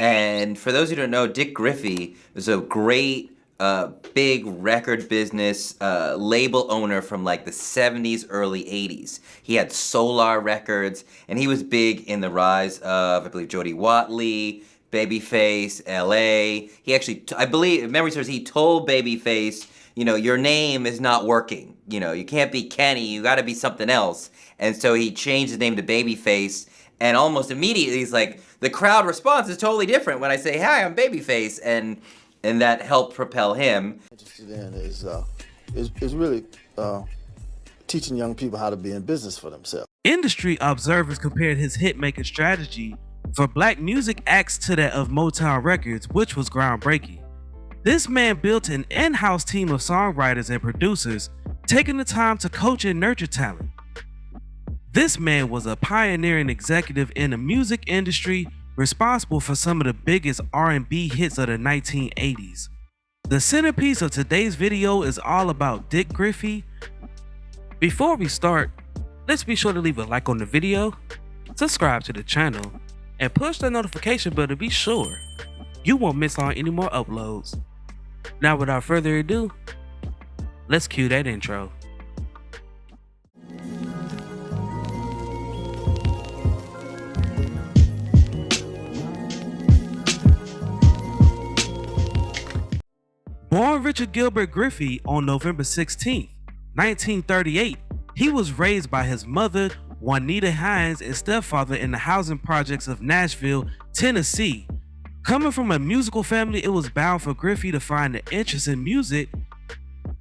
And for those who don't know, Dick Griffey was a great, big record business label owner from like the 70s, early 80s. He had Solar Records, and he was big in the rise of, I believe, Jody Watley, Babyface, L.A. He actually, I believe, if memory serves, he told Babyface, you know, your name is not working. You know, you can't be Kenny, you gotta be something else. And so he changed his name to Babyface, and almost immediately he's like, the crowd response is totally different when I say, hi, I'm Babyface, and that helped propel him. Interested in is really teaching young people how to be in business for themselves. Industry observers compared his hit-making strategy for black music acts to that of MOTOWN Records, which was groundbreaking. This man built an in-house team of songwriters and producers, taking the time to coach and nurture talent. This man was a pioneering executive in the music industry, responsible for some of the biggest R&B hits of the 1980s. The centerpiece of today's video is all about Dick Griffey. Before we start, let's be sure to leave a like on the video, subscribe to the channel, and push the notification bell to be sure you won't miss on any more uploads. Now without further ado, let's cue that intro. Born Richard Gilbert Griffey on November 16, 1938, he was raised by his mother, Juanita Hines, and stepfather in the housing projects of Nashville, Tennessee. Coming from a musical family, it was bound for Griffey to find an interest in music.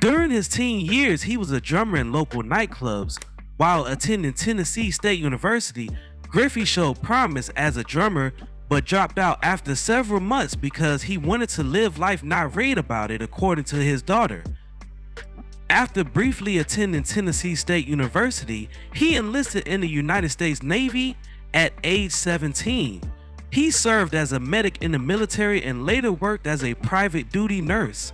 During his teen years, he was a drummer in local nightclubs. While attending Tennessee State University, Griffey showed promise as a drummer, but dropped out after several months because he wanted to live life, not read about it, according to his daughter. After briefly attending Tennessee State University, he enlisted in the United States Navy at age 17. He served as a medic in the military and later worked as a private duty nurse.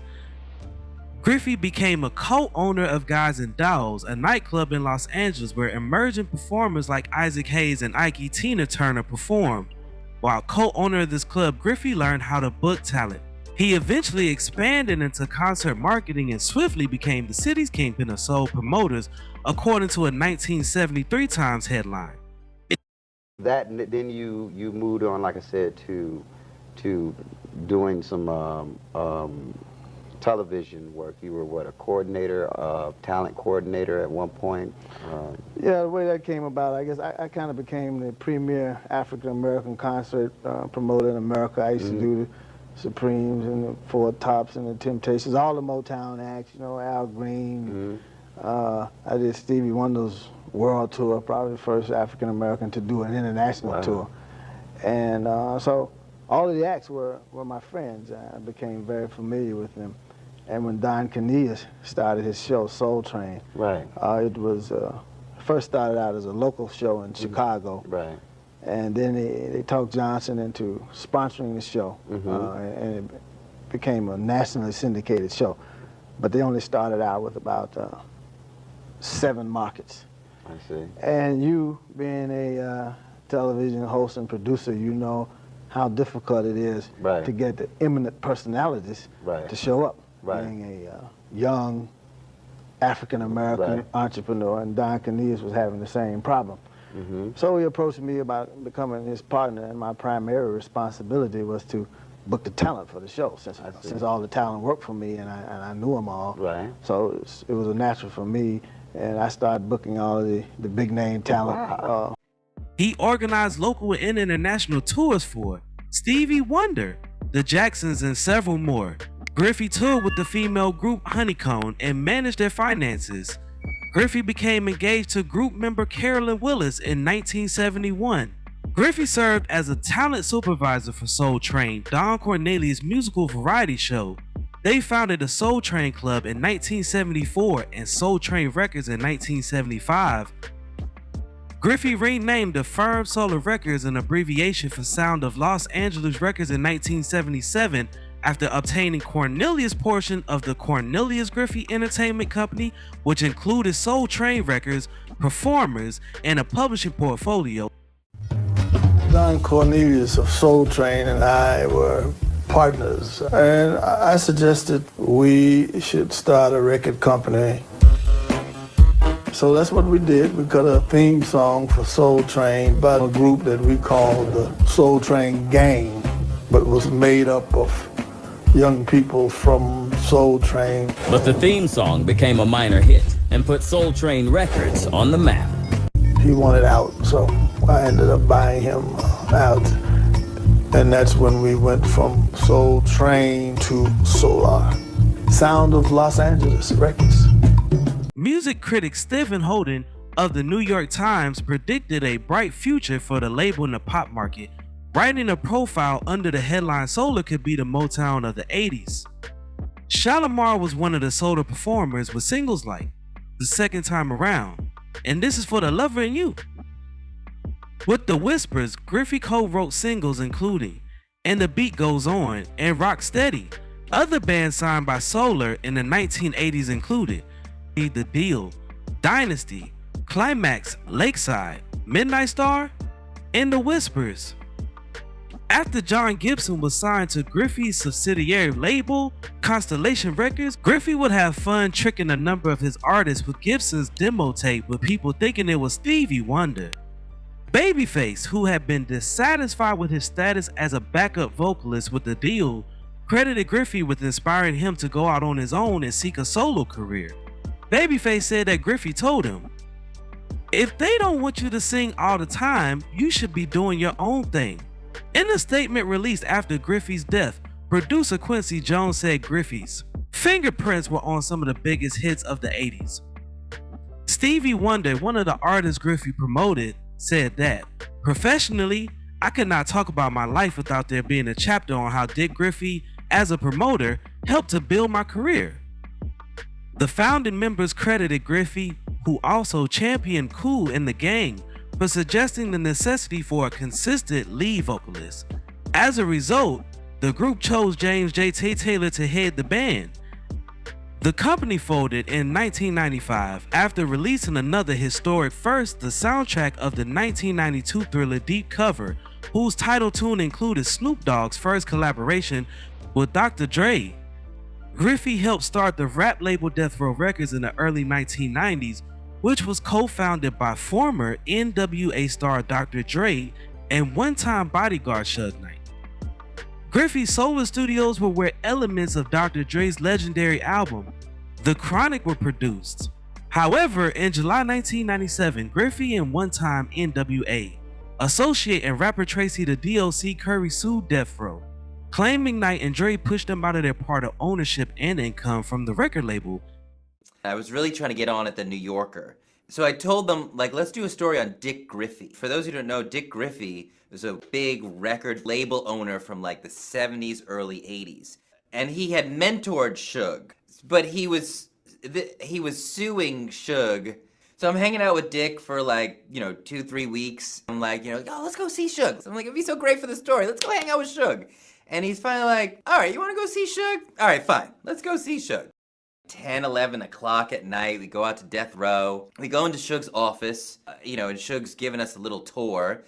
Griffey became a co-owner of Guys and Dolls, a nightclub in Los Angeles where emerging performers like Isaac Hayes and Ike Tina Turner performed. While co-owner of this club, Griffey learned how to book talent. He eventually expanded into concert marketing and swiftly became the city's kingpin of soul promoters, according to a 1973 Times headline. That, and then you moved on, like I said, to doing some television work. You were what, a coordinator, talent coordinator at one point? Yeah, the way that came about, I guess I kind of became the premier African-American concert promoter in America. I used to do the Supremes and the Four Tops and the Temptations, all the MOTOWN acts, you know, Al Green. I did Stevie Wonder's world tour, probably the first African-American to do an international tour. And so all of the acts were my friends. I became very familiar with them. And when Don Cornelius started his show, Soul Train, it was first started out as a local show in Chicago. And then they talked Johnson into sponsoring the show, and it became a nationally syndicated show. But they only started out with about 7 markets. I see. And you, being a television host and producer, you know how difficult it is to get the eminent personalities to show up. Being a young African-American entrepreneur, and Don Cornelius was having the same problem. So he approached me about becoming his partner, and my primary responsibility was to book the talent for the show, since all the talent worked for me and I knew them all. So it was a natural for me, and I started booking all of the big name talent. He organized local and international tours for Stevie Wonder, the Jacksons, and several more. Griffey toured with the female group Honeycomb and managed their finances. Griffey became engaged to group member Carolyn Willis in 1971. Griffey served as a talent supervisor for Soul Train, Don Cornelius' musical variety show. They founded the Soul Train Club in 1974 and Soul Train Records in 1975. Griffey renamed the firm Solar Records, an abbreviation for Sound of Los Angeles Records, in 1977 after obtaining Cornelius' portion of the Cornelius Griffey Entertainment Company, which included Soul Train Records, performers, and a publishing portfolio. Don Cornelius of Soul Train and I were partners, and I suggested we should start a record company. So that's what we did. We cut a theme song for Soul Train by a group that we called the Soul Train Gang, but it was made up of young people from Soul Train. But the theme song became a minor hit and put Soul Train Records on the map. He wanted out, so I ended up buying him out. And that's when we went from Soul Train to Solar. Sound of Los Angeles Records. Music critic Stephen Holden of the New York Times predicted a bright future for the label in the pop market, writing a profile under the headline "Solar could be the Motown of the 80s. Shalimar was one of the Solar performers with singles like The Second Time Around, and This Is for the Lover in You. With The Whispers, Griffey co-wrote singles including And the Beat Goes On and Rock Steady. Other bands signed by Solar in the 1980s included The Deal, Dynasty, Climax, Lakeside, Midnight Star, and The Whispers. After John Gibson was signed to Griffey's subsidiary label, Constellation Records, Griffey would have fun tricking a number of his artists with Gibson's demo tape with people thinking it was Stevie Wonder. Babyface, who had been dissatisfied with his status as a backup vocalist with The Deal, credited Griffey with inspiring him to go out on his own and seek a solo career. Babyface said that Griffey told him, "If they don't want you to sing all the time, you should be doing your own thing." In a statement released after Griffey's death, producer Quincy Jones said Griffey's fingerprints were on some of the biggest hits of the 80s. Stevie Wonder, one of the artists Griffey promoted, said that, "Professionally, I could not talk about my life without there being a chapter on how Dick Griffey, as a promoter, helped to build my career." The founding members credited Griffey, who also championed Kool and the Gang, for suggesting the necessity for a consistent lead vocalist. As a result, the group chose James J. Taylor to head the band. The company folded in 1995 after releasing another historic first, the soundtrack of the 1992 thriller Deep Cover, whose title tune included Snoop Dogg's first collaboration with Dr. Dre. Griffey helped start the rap label Death Row Records in the early 1990s, which was co-founded by former NWA star Dr. Dre and one-time bodyguard Suge Knight. Griffey's Solar Studios were where elements of Dr. Dre's legendary album, The Chronic, were produced. However, in July 1997, Griffey and one-time NWA associate and rapper Tracy the DLC Curry sued Death Row, claiming Knight and Dre pushed them out of their part of ownership and income from the record label. I was really trying to get on at the New Yorker. So I told them, like, let's do a story on Dick Griffey. For those who don't know, Dick Griffey was a big record label owner from like the 70s, early 80s. And he had mentored Suge, but he was suing Suge. So I'm hanging out with Dick for like, 2-3 weeks. I'm like, oh, let's go see Suge. So I'm like, it'd be so great for the story. Let's go hang out with Suge. And he's finally like, all right, you want to go see Suge? All right, fine. Let's go see Suge. 10, 11 o'clock at night, we go out to Death Row. We go into Suge's office, and Suge's giving us a little tour.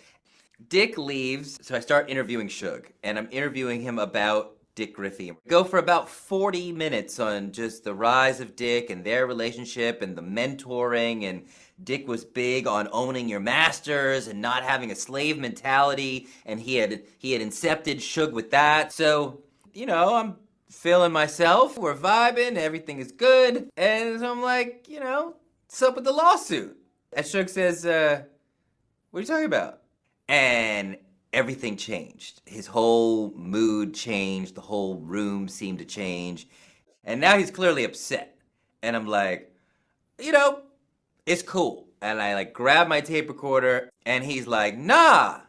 Dick leaves, so I start interviewing Suge, and I'm interviewing him about Dick Griffey. We go for about 40 minutes on just the rise of Dick and their relationship and the mentoring, and Dick was big on owning your masters and not having a slave mentality, and he had incepted Suge with that. So, I'm feeling myself, we're vibing, everything is good, and so I'm like, what's up with the lawsuit? And Suge says, what are you talking about? And everything changed. His whole mood changed, the whole room seemed to change, and now he's clearly upset. And I'm like, it's cool. And I grab my tape recorder, and he's like, nah,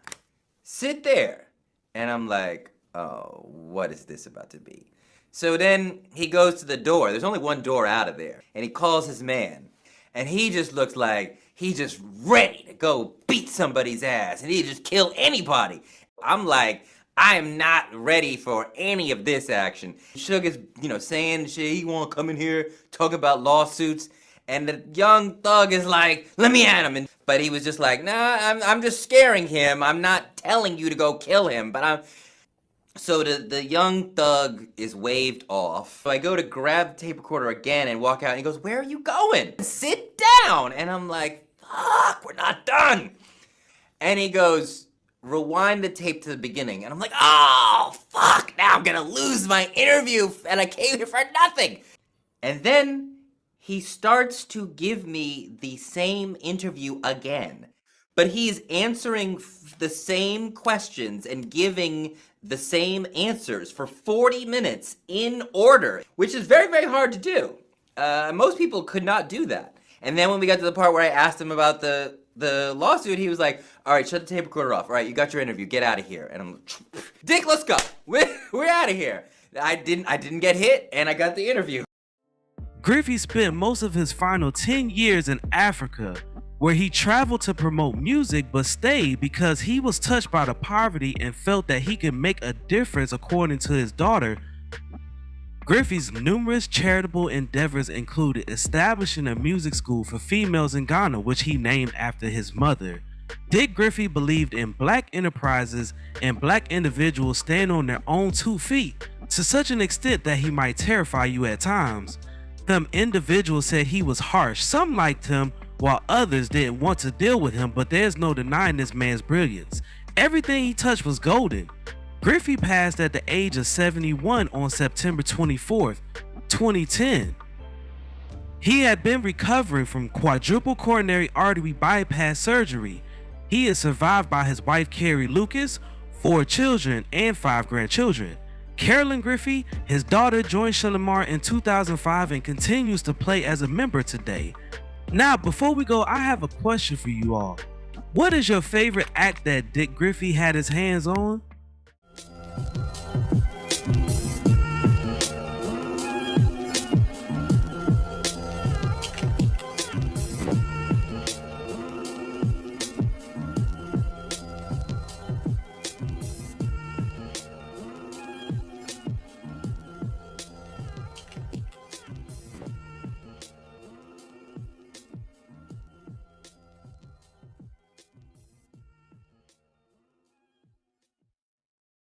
sit there. And I'm like, oh, what is this about to be? So then he goes to the door. There's only one door out of there. And he calls his man. And he just looks like he's just ready to go beat somebody's ass. And he just kill anybody. I'm like, I am not ready for any of this action. Suge is, saying shit. He won't come in here, talk about lawsuits. And the young thug is like, let me at him. And But he was just like, nah, I'm just scaring him. I'm not telling you to go kill him, but I'm... So the young thug is waved off. So I go to grab the tape recorder again and walk out, and he goes, where are you going? Sit down! And I'm like, fuck, we're not done! And he goes, rewind the tape to the beginning. And I'm like, oh, fuck, now I'm gonna lose my interview, and I came here for nothing! And then he starts to give me the same interview again. But he's answering the same questions and giving the same answers for 40 minutes in order, which is very, very hard to do. Most people could not do that. And then when we got to the part where I asked him about the lawsuit, he was like, all right, shut the tape recorder off. All right, you got your interview. Get out of here. And I'm like, Dick, let's go. We're out of here. I didn't get hit, and I got the interview. Griffey spent most of his final 10 years in Africa, where he traveled to promote music but stayed because he was touched by the poverty and felt that he could make a difference. According to his daughter, Griffey's numerous charitable endeavors included establishing a music school for females in Ghana, which he named after his mother. Dick Griffey believed in black enterprises and black individuals stand on their own 2 feet to such an extent that he might terrify you at times. Some individuals said he was harsh, some liked him, while others didn't want to deal with him, but there's no denying this man's brilliance. Everything he touched was golden. Griffey passed at the age of 71 on September 24th, 2010. He had been recovering from quadruple coronary artery bypass surgery. He is survived by his wife Carrie Lucas, 4 children, and 5 grandchildren. Carolyn Griffey, his daughter, joined Shalimar in 2005 and continues to play as a member today. Now, before we go, I have a question for you all. What is your favorite act that Dick Griffey had his hands on?